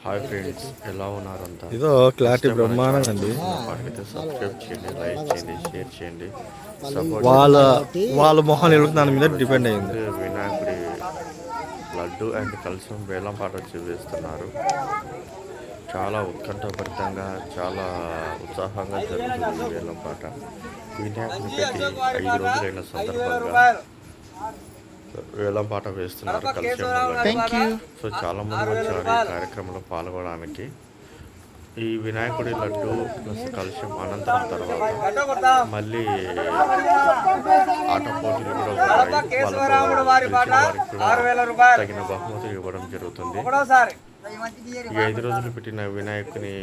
Hi friends, ఎలా ఉన్నారంతా? ఇదో clarity బ్రహ్మాండంగా అండి. అయితే సబ్స్క్రైబ్ చేయండి, లైక్ చేయండి, షేర్ చేయండి. వాళ్ళ మొహం దాని మీద డిపెండ్ అయింది. వినాయకుడి లడ్డు అండ్ కలశం వేలం పాట చూపిస్తున్నారు. చాలా ఉత్కంఠభరితంగా, చాలా ఉత్సాహంగా జరుగుతుంది వేలం పాట. వినాయకుని పెట్టి 5 రోజులైన సందర్భంగా వేలం పాట వేస్తున్నారు కలశంలో. సో చాలా మంది వచ్చారు ఈ కార్యక్రమంలో పాల్గొనడానికి. ఈ వినాయకుడి లడ్డు ప్లస్ కలశం అనంతరం తర్వాత మళ్ళీ ఆట పోటీలు కూడా ఉంటాయి. తగిన బహుమతులు ఇవ్వడం జరుగుతుంది. ఈ 5 రోజులు పెట్టిన వినాయకుని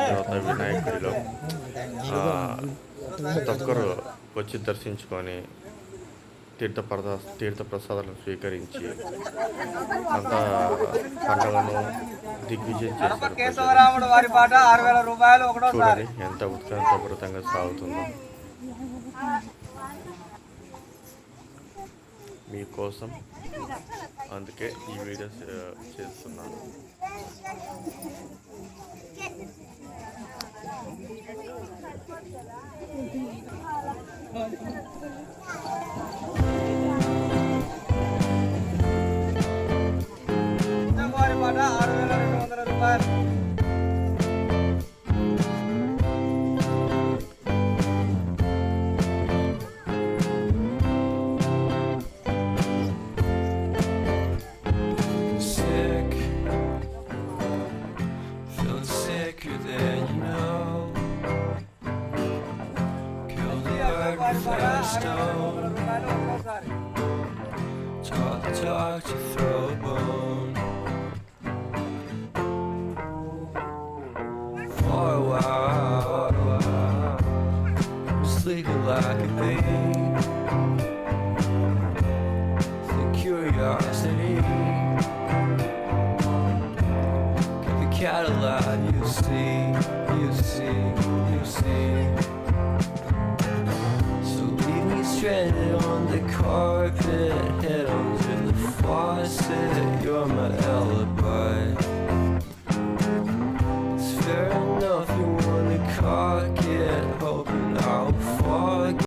తర్వాత వినాయకుడిలో ప్రతి ఒక్కరు వచ్చి దర్శించుకొని తీర్థ ప్రసాదాలను స్వీకరించి అంతా పండుగను దిగ్విజయం చేశారు. చూడండి ఎంత ఉత్కంఠభరితంగా సాగుతుందో. మీకోసం అందుకే ఈ వీడియో చేస్తున్నాను. Talk to throw a bone for a while, sleeping like a babe. The curiosity keep the cat alive. You see. So leave me stranded on the carpet, head on to the faucet. You're my alibi.